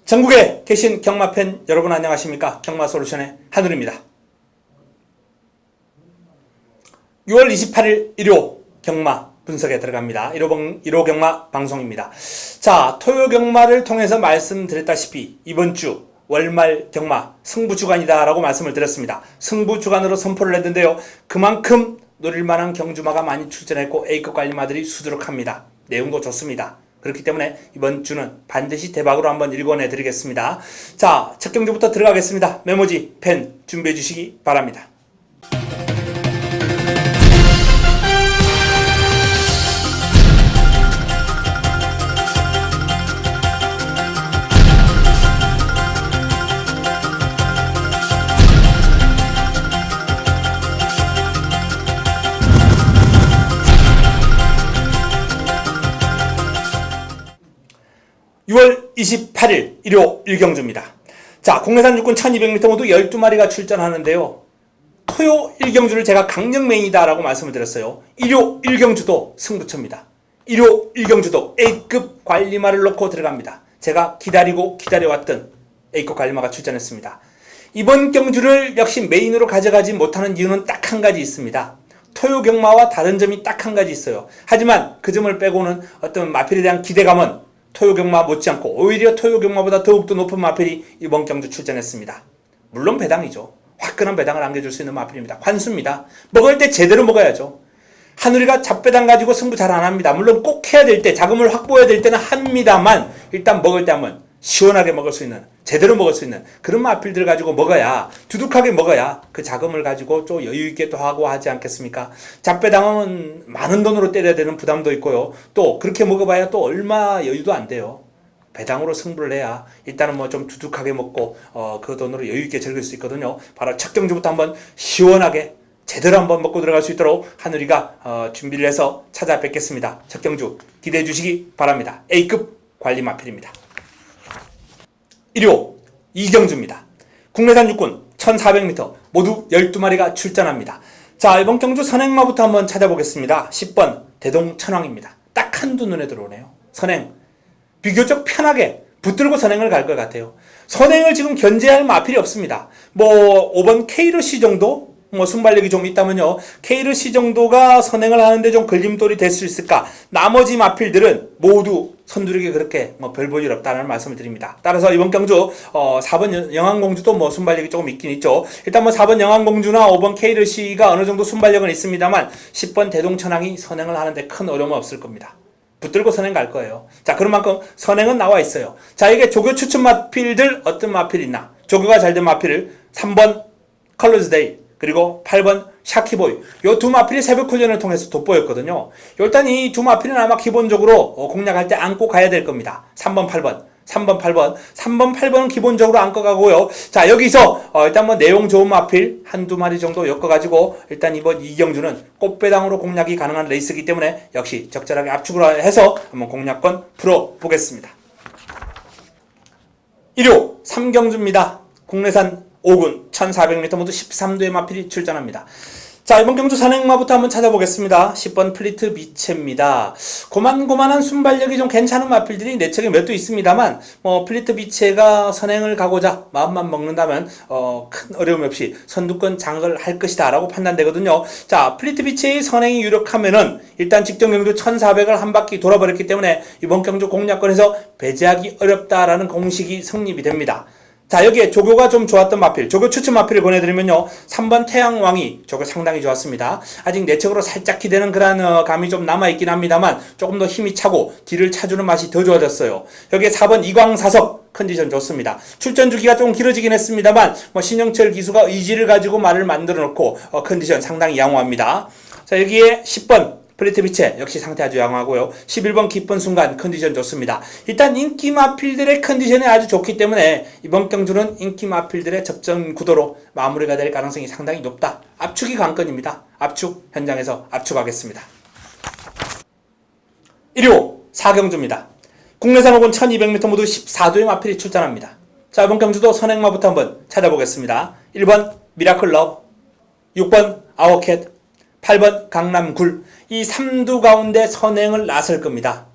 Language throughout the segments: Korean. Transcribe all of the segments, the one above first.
전국에 계신 경마팬 여러분 안녕하십니까? 경마솔루션의 한울입니다. 6월 28일 일요 경마 분석에 들어갑니다. 1호 경마 방송입니다. 자, 토요 경마를 통해서 말씀드렸다시피 이번 주 월말 경마 승부주간이다 라고 말씀을 드렸습니다. 승부주간으로 선포를 했는데요. 그만큼 노릴만한 경주마가 많이 출전했고 A급 관리마들이 수두룩합니다. 내용도 좋습니다. 그렇기 때문에 이번 주는 반드시 대박으로 한번 읽어내 드리겠습니다. 자, 첫 경주부터 들어가겠습니다. 메모지, 펜 준비해 주시기 바랍니다. (6월 28일) 일요 1경주입니다. 자, 국내산 육군 1200m 모두 12마리가 출전하는데요. 토요 1경주를 제가 강력 메인이다 라고 말씀을 드렸어요. 일요 1경주도 승부처입니다. 일요 1경주도 A급 관리마를 놓고 들어갑니다. 제가 기다려왔던 A급 관리마가 출전했습니다. 이번 경주를 역시 메인으로 가져가지 못하는 이유는 딱 한 가지 있습니다. 토요 경마와 다른 점이 딱 한 가지 있어요. 하지만 그 점을 빼고는 어떤 마필에 대한 기대감은 토요 경마 못지않고 오히려 토요 경마보다 더욱더 높은 마필이 이번 경주 출전했습니다. 물론 배당이죠. 화끈한 배당을 안겨줄 수 있는 마필입니다. 환수입니다. 먹을 때 제대로 먹어야죠. 한우리가 잡배당 가지고 승부 잘 안합니다. 물론 꼭 해야 될 때, 자금을 확보해야 될 때는 합니다만 일단 먹을 때 한번 시원하게 먹을 수 있는, 제대로 먹을 수 있는 그런 마필들을 가지고 먹어야, 두둑하게 먹어야 그 자금을 가지고 좀 여유있게 또 하고 하지 않겠습니까? 잡배당은 많은 돈으로 때려야 되는 부담도 있고요. 또 그렇게 먹어봐야 또 얼마 여유도 안 돼요. 배당으로 승부를 해야 일단은 뭐 좀 두둑하게 먹고 그 돈으로 여유있게 즐길 수 있거든요. 바로 첫 경주부터 한번 시원하게 제대로 한번 먹고 들어갈 수 있도록 한우리가 준비를 해서 찾아뵙겠습니다. 첫 경주 기대해 주시기 바랍니다. A급 관리 마필입니다. 1호 2경주입니다. 국내산 육군 1400m 모두 12마리가 출전합니다. 자, 이번 경주 선행마부터 한번 찾아보겠습니다. 10번 대동천왕입니다. 딱 한두 눈에 들어오네요. 선행 비교적 편하게 붙들고 선행을 갈 것 같아요. 선행을 지금 견제할 마필이 없습니다. 뭐 5번 케이르시 정도 순발력이 좀 있다면요. 케이르시 정도가 선행을 하는데 좀 걸림돌이 될 수 있을까? 나머지 마필들은 모두 선두력이 그렇게 별 볼 일 없다는 말씀을 드립니다. 따라서 이번 경주 4번 영안공주도 순발력이 조금 있긴 있죠. 일단 4번 영안공주나 5번 케이르시가 어느 정도 순발력은 있습니다만 10번 대동천왕이 선행을 하는데 큰 어려움은 없을 겁니다. 붙들고 선행 갈 거예요. 자, 그런 만큼 선행은 나와 있어요. 자, 이게 조교 추천 마필들 어떤 마필이 있나? 조교가 잘 된 마필을 3번 컬러즈데이 그리고 8번 샤키보이 요 두 마필이 새벽 훈련을 통해서 돋보였거든요. 일단 이 두 마필은 아마 기본적으로 공략할 때 안고 가야 될 겁니다. 3번 8번은 기본적으로 안고 가고요. 자, 여기서 일단 내용 좋은 마필 한두 마리 정도 엮어가지고 일단 이번 이경주는 꽃배당으로 공략이 가능한 레이스이기 때문에 역시 적절하게 압축을 해서 한번 공략권 풀어보겠습니다. 1호 3경주입니다. 국내산 5군 1400m 모두 13도의 마필이 출전합니다. 자, 이번 경주 선행마부터 한번 찾아보겠습니다. 10번 플리트 비체입니다. 고만고만한 순발력이 좀 괜찮은 마필들이 내 척에 몇 도 있습니다만 플리트 비체가 선행을 가고자 마음만 먹는다면 큰 어려움 없이 선두권 장악을 할 것이다 라고 판단되거든요. 자, 플리트 비체의 선행이 유력하면은 일단 직전 경주 1400을 한 바퀴 돌아버렸기 때문에 이번 경주 공략권에서 배제하기 어렵다라는 공식이 성립이 됩니다. 자, 여기에 조교가 좀 좋았던 마필, 조교 추천 마필을 보내드리면요. 3번 태양왕이 조교 상당히 좋았습니다. 아직 내적으로 살짝 기대는 그런 감이 좀 남아있긴 합니다만 조금 더 힘이 차고 뒤를 차주는 맛이 더 좋아졌어요. 여기에 4번 이광사석 컨디션 좋습니다. 출전 주기가 좀 길어지긴 했습니다만 신영철 기수가 의지를 가지고 말을 만들어 놓고 컨디션 상당히 양호합니다. 자, 여기에 10번 플리트 비체 역시 상태 아주 양호하고요. 11번 기쁜 순간 컨디션 좋습니다. 일단 인기 마필들의 컨디션이 아주 좋기 때문에 이번 경주는 인기 마필들의 접전 구도로 마무리가 될 가능성이 상당히 높다. 압축이 관건입니다. 압축 현장에서 압축하겠습니다. 1호 4경주입니다. 국내산 혹은 1200m 모두 14도의 마필이 출전합니다. 자, 이번 경주도 선행마부터 한번 찾아보겠습니다. 1번 미라클 러브, 6번 아워캣, 8번 강남굴 이 3두 가운데 선행을 나설 겁니다.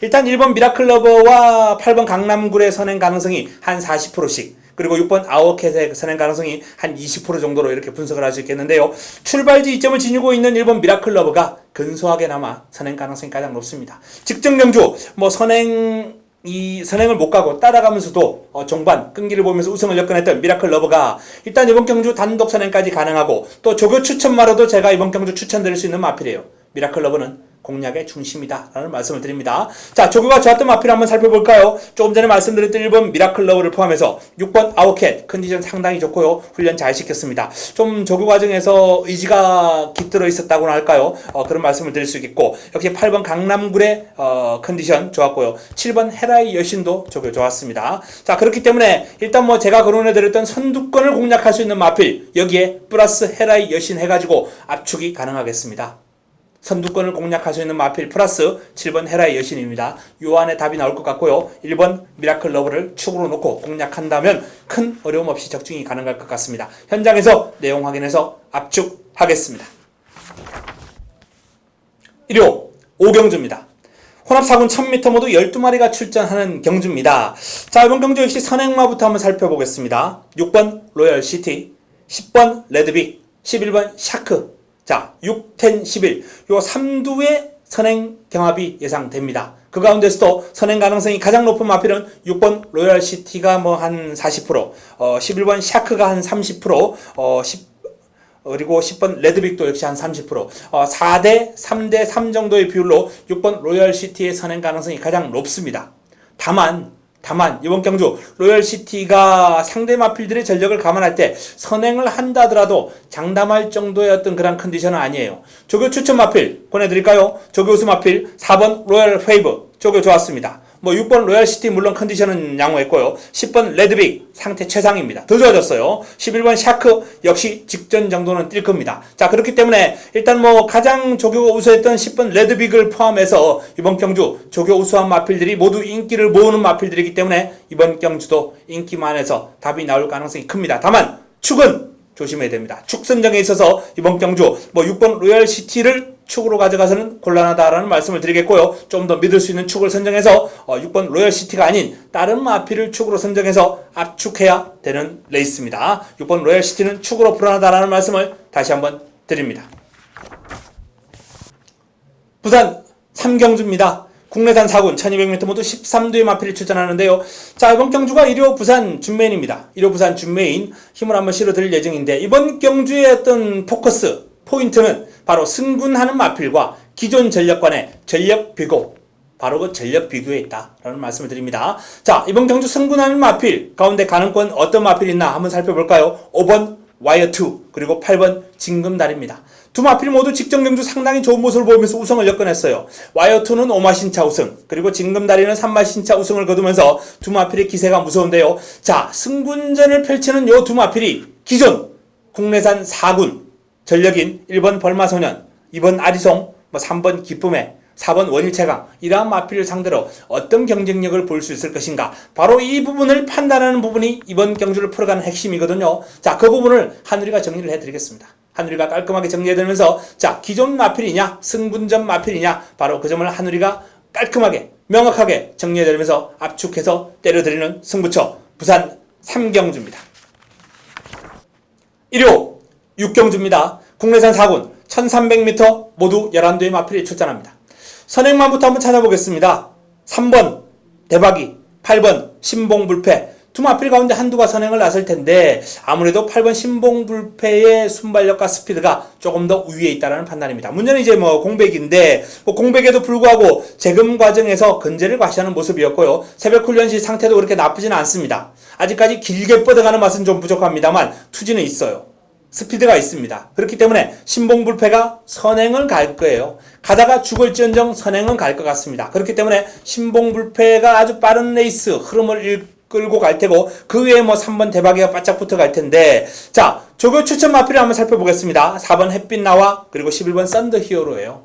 일단 1번 미라클러버와 8번 강남굴의 선행 가능성이 한 40%씩, 그리고 6번 아워캣의 선행 가능성이 한 20% 정도로 이렇게 분석을 할 수 있겠는데요. 출발지 이점을 지니고 있는 1번 미라클러버가 근소하게나마 선행 가능성이 가장 높습니다. 직전 경주 선행을 못 가고 따라가면서도 종반 끈기를 보면서 우승을 역전했던 미라클러버가 일단 이번 경주 단독 선행까지 가능하고, 또 조교 추천마로도 제가 이번 경주 추천드릴 수 있는 마필이에요. 미라클러버는 공략의 중심이다 라는 말씀을 드립니다. 자, 조교가 좋았던 마필 한번 살펴볼까요? 조금 전에 말씀드렸던 1번 미라클러버를 포함해서 6번 아워캣 컨디션 상당히 좋고요. 훈련 잘 시켰습니다. 좀 조교 과정에서 의지가 깃들어 있었다고나 할까요? 그런 말씀을 드릴 수 있겠고, 역시 8번 강남굴의 컨디션 좋았고요. 7번 헤라이 여신도 조교 좋았습니다. 자, 그렇기 때문에 일단 제가 거론해드렸던 선두권을 공략할 수 있는 마필, 여기에 플러스 헤라이 여신 해가지고 압축이 가능하겠습니다. 선두권을 공략할 수 있는 마필 플러스 7번 헤라의 여신입니다. 요 안에 답이 나올 것 같고요. 1번 미라클러버를 축으로 놓고 공략한다면 큰 어려움 없이 적중이 가능할 것 같습니다. 현장에서 내용 확인해서 압축하겠습니다. 일요 5경주입니다. 혼합 4군 1000m 모두 12마리가 출전하는 경주입니다. 자, 이번 경주 역시 선행마부터 한번 살펴보겠습니다. 6번 로열시티, 10번 레드빅, 11번 샤크. 자, 6, 10, 11. 요 3두의 선행 경합이 예상됩니다. 그 가운데서도 선행 가능성이 가장 높은 마필은 6번 로열시티가 한 40%, 11번 샤크가 한 30%, 그리고 10번 레드빅도 역시 한 30%, 4대 3대 3 정도의 비율로 6번 로열시티의 선행 가능성이 가장 높습니다. 다만 이번 경주 로열시티가 상대 마필들의 전력을 감안할 때 선행을 한다 하더라도 장담할 정도의 어떤 그런 컨디션은 아니에요. 조교 추천 마필 보내드릴까요? 조교 우수 마필 4번 로열 페이브 조교 좋았습니다. 6번 로열시티 물론 컨디션은 양호했고요. 10번 레드빅 상태 최상입니다. 더 좋아졌어요. 11번 샤크 역시 직전 정도는 뛸 겁니다. 자, 그렇기 때문에 일단 가장 조교가 우수했던 10번 레드빅을 포함해서 이번 경주 조교 우수한 마필들이 모두 인기를 모으는 마필들이기 때문에 이번 경주도 인기만해서 답이 나올 가능성이 큽니다. 다만 축은 조심해야 됩니다. 축 선정에 있어서 이번 경주 6번 로열시티를 축으로 가져가서는 곤란하다라는 말씀을 드리겠고요. 좀 더 믿을 수 있는 축을 선정해서 6번 로열시티가 아닌 다른 마필을 축으로 선정해서 압축해야 되는 레이스입니다. 6번 로열시티는 축으로 불안하다라는 말씀을 다시 한번 드립니다. 부산 3경주입니다. 국내산 4군 1200m 모두 13두의 마필이 출전하는데요. 자, 이번 경주가 1호 부산 준메인입니다. 1호 부산 준메인 힘을 한번 실어드릴 예정인데, 이번 경주의 어떤 포커스 포인트는 바로 승군하는 마필과 기존 전력간의 전력 비교, 바로 그 전력 비교에 있다라는 말씀을 드립니다. 자, 이번 경주 승군하는 마필 가운데 가능권 어떤 마필이 있나 한번 살펴볼까요? 5번 와이어2 그리고 8번 징금다리입니다. 두 마필 모두 직전 경주 상당히 좋은 모습을 보이면서 우승을 역전했어요. 와이어2는 5마신차 우승, 그리고 징금다리는 3마신차 우승을 거두면서 두 마필의 기세가 무서운데요. 자, 승군전을 펼치는 요 두 마필이 기존 국내산 4군 전력인 1번 벌마소년, 2번 아리송, 3번 기쁨의, 4번 원일체강, 이러한 마필을 상대로 어떤 경쟁력을 보일 수 있을 것인가, 바로 이 부분을 판단하는 부분이 이번 경주를 풀어가는 핵심이거든요. 자, 그 부분을 한우리가 정리를 해드리겠습니다. 한우리가 깔끔하게 정리해드리면서, 자, 기존 마필이냐 승군전 마필이냐, 바로 그 점을 한우리가 깔끔하게 명확하게 정리해드리면서 압축해서 때려드리는 승부처 부산 3경주입니다. 1호 6경주입니다. 국내산 4군 1300m 모두 11두의 마필이 출전합니다. 선행만부터 한번 찾아보겠습니다. 3번 대박이, 8번 신봉불패, 두 마필 가운데 한두가 선행을 나설 텐데 아무래도 8번 신봉불패의 순발력과 스피드가 조금 더 우위에 있다는 판단입니다. 문제는 이제 공백인데 공백에도 불구하고 재금 과정에서 건재를 과시하는 모습이었고요. 새벽 훈련 시 상태도 그렇게 나쁘지는 않습니다. 아직까지 길게 뻗어가는 맛은 좀 부족합니다만 투지는 있어요. 스피드가 있습니다. 그렇기 때문에 신봉불패가 선행을 갈 거예요. 가다가 죽을지언정 선행은 갈 것 같습니다. 그렇기 때문에 신봉불패가 아주 빠른 레이스 흐름을 끌고 갈 테고, 그 외에 3번 대박이가 바짝 붙어 갈 텐데, 자, 조교 추천 마필을 한번 살펴보겠습니다. 4번 햇빛나와 그리고 11번 썬더 히어로예요.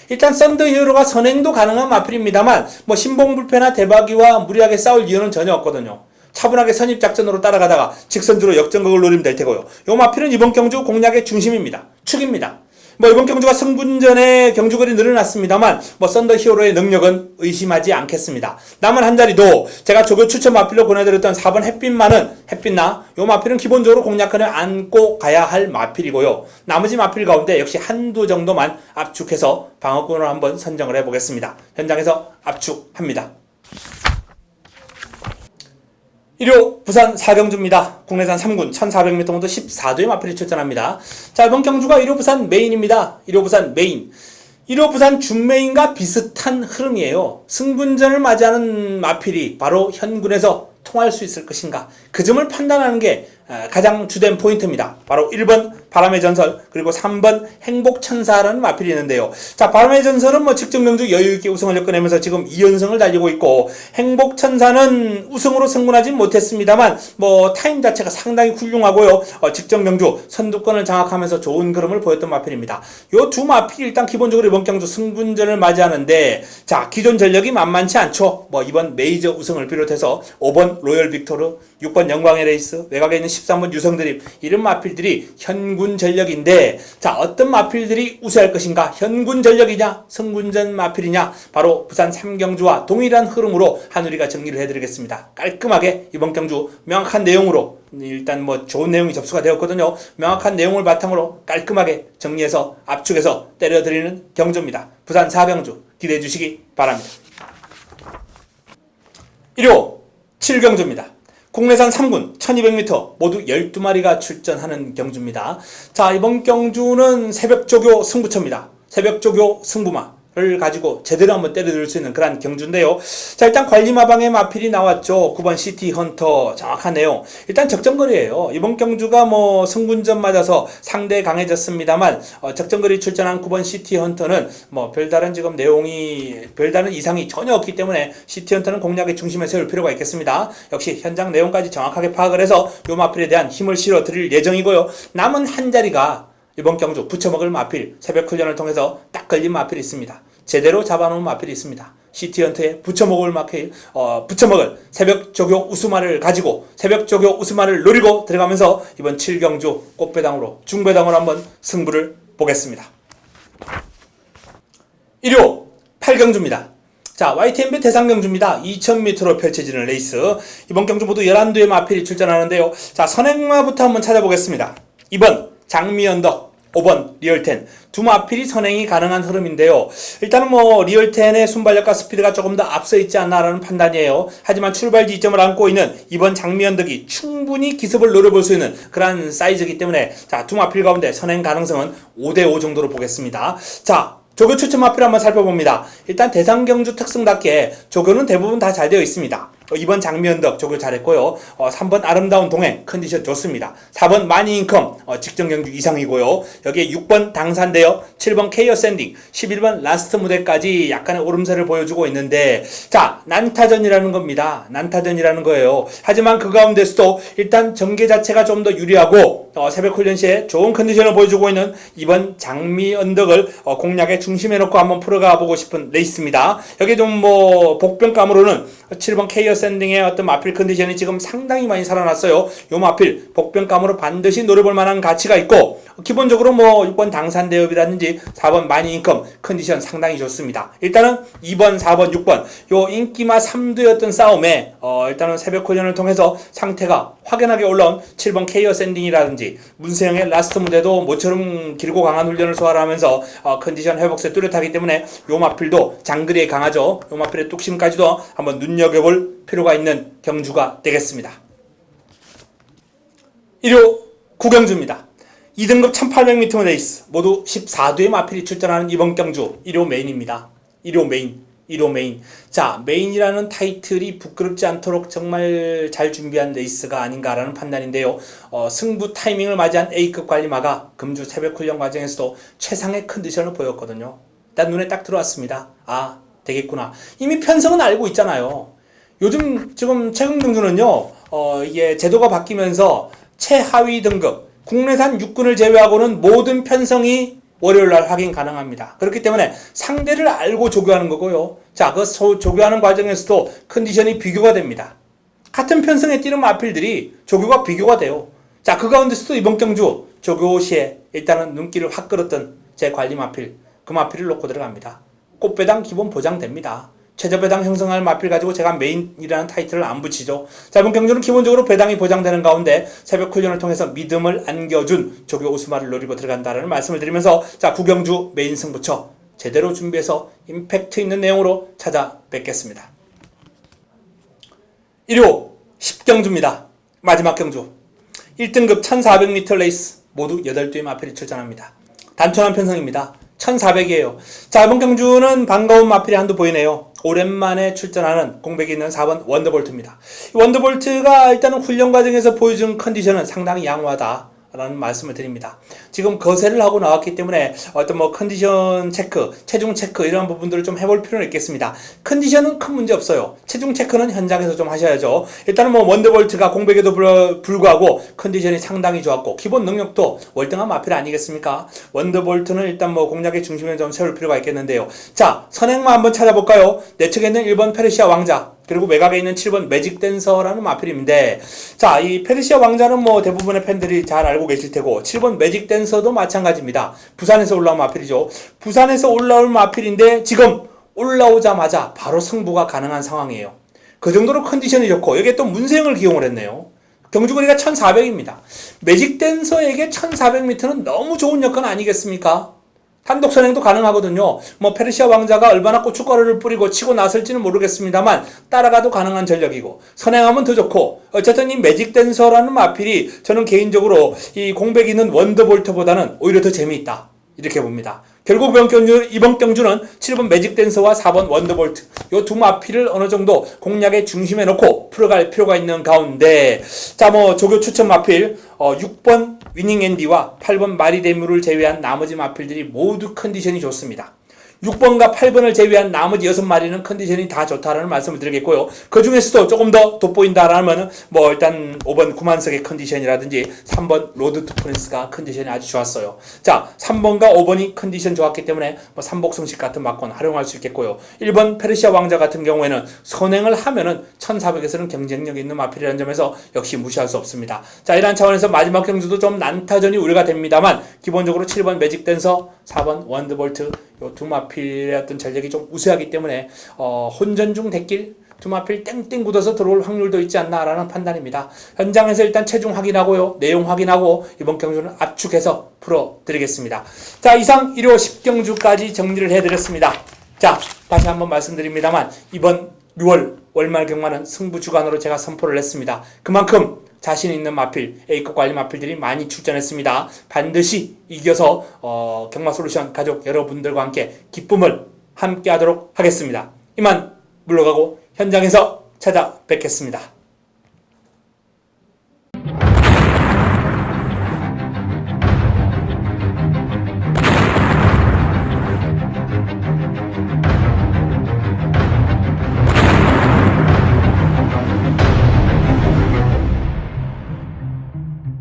일단 썬더 히어로가 선행도 가능한 마필입니다만 신봉불패나 대박이와 무리하게 싸울 이유는 전혀 없거든요. 차분하게 선입작전으로 따라가다가 직선주로 역전극을 노리면 될 테고요. 요 마필은 이번 경주 공략의 중심입니다. 축입니다. 뭐 이번 경주가 승분전에 경주거리 늘어났습니다만 뭐 썬더 히어로의 능력은 의심하지 않겠습니다. 남은 한 자리도 제가 조교 추천 마필로 보내드렸던 4번 햇빛만은 햇빛나 요 마필은 기본적으로 공략권을 안고 가야 할 마필이고요. 나머지 마필 가운데 역시 한두 정도만 압축해서 방어권으로 한번 선정을 해보겠습니다. 현장에서 압축합니다. 1호 부산 4경주입니다. 국내산 3군 1400m 정도 14도의 마필이 출전합니다. 자, 이번 경주가 1호 부산 메인입니다. 1호 부산 메인. 1호 부산 준메인과 비슷한 흐름이에요. 승분전을 맞이하는 마필이 바로 현군에서 통할 수 있을 것인가. 그 점을 판단하는 게 가장 주된 포인트입니다. 바로 1번 바람의 전설, 그리고 3번 행복천사라는 마필이 있는데요. 자, 바람의 전설은 뭐 직전경주 여유있게 우승을 엮어내면서 지금 2연승을 달리고 있고, 행복천사는 우승으로 승분하지 못했습니다만 뭐 타임 자체가 상당히 훌륭하고요. 직전경주 선두권을 장악하면서 좋은 그림을 보였던 마필입니다. 요 두 마필이 일단 기본적으로 이번 경주 승분전을 맞이하는데, 자, 기존 전력이 만만치 않죠. 뭐 이번 메이저 우승을 비롯해서 5번 로열 빅토르, 6번 영광의 레이스, 외곽에 있는 13번 유성드립, 이런 마필들이 현군 전력인데, 자, 어떤 마필들이 우세할 것인가? 현군 전력이냐 승분전 마필이냐? 바로 부산 3경주와 동일한 흐름으로 한우리가 정리를 해드리겠습니다. 깔끔하게 이번 경주 명확한 내용으로, 일단 뭐 좋은 내용이 접수가 되었거든요. 명확한 내용을 바탕으로 깔끔하게 정리해서 압축해서 때려드리는 경주입니다. 부산 4경주 기대해 주시기 바랍니다. 1호 7경주입니다. 국내산 3군 1200m 모두 12마리가 출전하는 경주입니다. 자, 이번 경주는 새벽조교 승부처입니다. 새벽조교 승부마를 가지고 제대로 한번 때려들 수 있는 그런 경주인데요. 자, 일단 관리마방의 마필이 나왔죠. 9번 시티헌터, 정확한 내용. 일단 적정거리예요. 이번 경주가 뭐 승분전 맞아서 상대 강해졌습니다만 적정거리 출전한 9번 시티헌터는 뭐 별다른 지금 내용이 별다른 이상이 전혀 없기 때문에 시티헌터는 공략의 중심에 세울 필요가 있겠습니다. 역시 현장 내용까지 정확하게 파악을 해서 요 마필에 대한 힘을 실어 드릴 예정이고요. 남은 한 자리가 이번 경주 붙여먹을 마필, 새벽 훈련을 통해서 딱 걸린 마필이 있습니다. 제대로 잡아놓은 마필이 있습니다. 시티헌트에 붙여먹을 마필, 붙여먹을 새벽 조교 우스마를 가지고 새벽 조교 우스마를 노리고 들어가면서 이번 7경주 꽃배당으로 중배당으로 한번 승부를 보겠습니다. 1호 8경주입니다. 자, YTNB 대상경주입니다. 2000m로 펼쳐지는 레이스. 이번 경주 모두 11두의 마필이 출전하는데요. 자, 선행마부터 한번 찾아보겠습니다. 2번 장미언덕, 5번 리얼텐. 두 마필이 선행이 가능한 흐름인데요. 일단은 뭐 리얼텐의 순발력과 스피드가 조금 더 앞서 있지 않나라는 판단이에요. 하지만 출발 지점을 안고 있는 2번 장미언덕이 충분히 기습을 노려볼 수 있는 그런 사이즈이기 때문에, 자, 두 마필 가운데 선행 가능성은 5대5 정도로 보겠습니다. 자, 조교 추천 마필 한번 살펴봅니다. 일단 대상경주 특성답게 조교는 대부분 다 잘 되어 있습니다. 2번 장미언덕 조교 잘했고요. 3번 아름다운 동행 컨디션 좋습니다. 4번 마니인컴 직전 경주 이상이고요. 여기에 6번 당산대역, 7번 케이어 샌딩, 11번 라스트 무대까지 약간의 오름세를 보여주고 있는데, 자, 난타전이라는 겁니다. 난타전이라는 거예요. 하지만 그 가운데서도 일단 전개 자체가 좀 더 유리하고 새벽 훈련 시에 좋은 컨디션을 보여주고 있는 2번 장미언덕을 공략의 중심에 놓고 한번 풀어가 보고 싶은 레이스입니다. 여기 좀 뭐 복병감으로는 7번 케이어 샌딩의 어떤 마필 컨디션이 지금 상당히 많이 살아났어요. 요 마필 복병감으로 반드시 노려볼 만한 가치가 있고, 기본적으로 뭐 6번 당산대업이라든지 4번 마니인컴 컨디션 상당히 좋습니다. 일단은 2번, 4번, 6번 요 인기마 3두였던 싸움에 일단은 새벽 훈련을 통해서 상태가 확연하게 올라온 7번 케이어 샌딩이라든지 문세영의 라스트 무대도 모처럼 길고 강한 훈련을 소화를 하면서 컨디션 회복세 뚜렷하기 때문에 요 마필도 장거리에 강하죠. 요 마필의 뚝심까지도 한번 눈여겨볼 필요가 있는 경주가 되겠습니다. 1호 9경주입니다. 2등급 1800m 레이스 모두 14두의 마필이 출전하는 이번 경주 1호 메인입니다. 1호 메인. 자, 메인이라는 타이틀이 부끄럽지 않도록 정말 잘 준비한 레이스가 아닌가라는 판단인데요. 승부 타이밍을 맞이한 A급 관리마가 금주 새벽 훈련 과정에서도 최상의 컨디션을 보였거든요. 일단 눈에 딱 들어왔습니다. 아, 되겠구나. 이미 편성은 알고 있잖아요. 요즘 지금 최근 경주는요, 이게 제도가 바뀌면서 최하위 등급 국내산 육군을 제외하고는 모든 편성이 월요일날 확인 가능합니다. 그렇기 때문에 상대를 알고 조교하는 거고요. 자, 그 조교하는 과정에서도 컨디션이 비교가 됩니다. 같은 편성에 뛰는 마필들이 조교가 비교가 돼요. 자, 그 가운데서도 이번 경주 조교 시에 일단은 눈길을 확 끌었던 제 관리 마필, 그 마필을 놓고 들어갑니다. 꽃배당 기본 보장됩니다. 최저배당 형성할 마필 가지고 제가 메인이라는 타이틀을 안 붙이죠. 자, 이번 경주는 기본적으로 배당이 보장되는 가운데 새벽 훈련을 통해서 믿음을 안겨준 조교 오스마를 노리고 들어간다는 말씀을 드리면서 자, 구경주 메인 승부처 제대로 준비해서 임팩트 있는 내용으로 찾아뵙겠습니다. 일요 10경주입니다. 마지막 경주 1등급 1400m 레이스 모두 8두의 마필이 출전합니다. 단촐한 편성입니다. 1400이에요. 자, 이번 경주는 반가운 마필이 한두 보이네요. 오랜만에 출전하는 공백이 있는 4번 원더볼트입니다. 원더볼트가 일단은 훈련 과정에서 보여준 컨디션은 상당히 양호하다 라는 말씀을 드립니다. 지금 거세를 하고 나왔기 때문에 어떤 컨디션 체크, 체중 체크 이런 부분들을 좀 해볼 필요는 있겠습니다. 컨디션은 큰 문제 없어요. 체중 체크는 현장에서 좀 하셔야죠. 일단은 원더볼트가 공백에도 불구하고 컨디션이 상당히 좋았고 기본 능력도 월등한 마필 아니겠습니까? 원더볼트는 일단 공략의 중심에 좀 세울 필요가 있겠는데요. 자, 선행만 한번 찾아볼까요? 내측에 있는 1번 페르시아 왕자, 그리고 외곽에 있는 7번 매직 댄서라는 마필인데, 자, 이 페르시아 왕자는 대부분의 팬들이 잘 알고 계실 테고, 7번 매직 댄서도 마찬가지입니다. 부산에서 올라온 마필이죠. 부산에서 올라올 마필인데, 지금 올라오자마자 바로 승부가 가능한 상황이에요. 그 정도로 컨디션이 좋고, 여기에 또 문세영을 기용을 했네요. 경주거리가 1400입니다. 매직 댄서에게 1400m는 너무 좋은 여건 아니겠습니까? 단독 선행도 가능하거든요. 페르시아 왕자가 얼마나 고춧가루를 뿌리고 치고 나설지는 모르겠습니다만 따라가도 가능한 전력이고 선행하면 더 좋고 어쨌든 이 매직 댄서라는 마필이 저는 개인적으로 이 공백 있는 원더볼트보다는 오히려 더 재미있다 이렇게 봅니다. 결국 이번 경주는 7번 매직 댄서와 4번 원더볼트 이 두 마필을 어느 정도 공략의 중심에 놓고 풀어갈 필요가 있는 가운데 자 조교 추천 마필 6번 위닝 앤디와 8번 마리데뮤를 제외한 나머지 마필들이 모두 컨디션이 좋습니다. 6번과 8번을 제외한 나머지 6마리는 컨디션이 다 좋다라는 말씀을 드리겠고요. 그 중에서도 조금 더 돋보인다라면 일단 5번 구만석의 컨디션이라든지 3번 로드 투 프린스가 컨디션이 아주 좋았어요. 자, 3번과 5번이 컨디션 좋았기 때문에 삼복승식 같은 막권 활용할 수 있겠고요. 1번 페르시아 왕자 같은 경우에는 선행을 하면은 1400에서는 경쟁력 있는 마필이라는 점에서 역시 무시할 수 없습니다. 자, 이러한 차원에서 마지막 경주도 좀 난타전이 우려가 됩니다만 기본적으로 7번 매직 댄서, 4번 원더볼트 요 두 마필의 어떤 전력이 좀 우세하기 때문에 혼전 중 대길 두 마필 땡땡 굳어서 들어올 확률도 있지 않나라는 판단입니다. 현장에서 일단 체중 확인하고요. 내용 확인하고 이번 경주는 압축해서 풀어드리겠습니다. 자, 이상 1호 10경주까지 정리를 해드렸습니다. 자, 다시 한번 말씀드립니다만 이번 6월 월말 경마는 승부 주간으로 제가 선포를 했습니다. 그만큼 자신 있는 마필, A급 관리 마필들이 많이 출전했습니다. 반드시 이겨서 경마솔루션 가족 여러분들과 함께 기쁨을 함께 하도록 하겠습니다. 이만 물러가고 현장에서 찾아뵙겠습니다.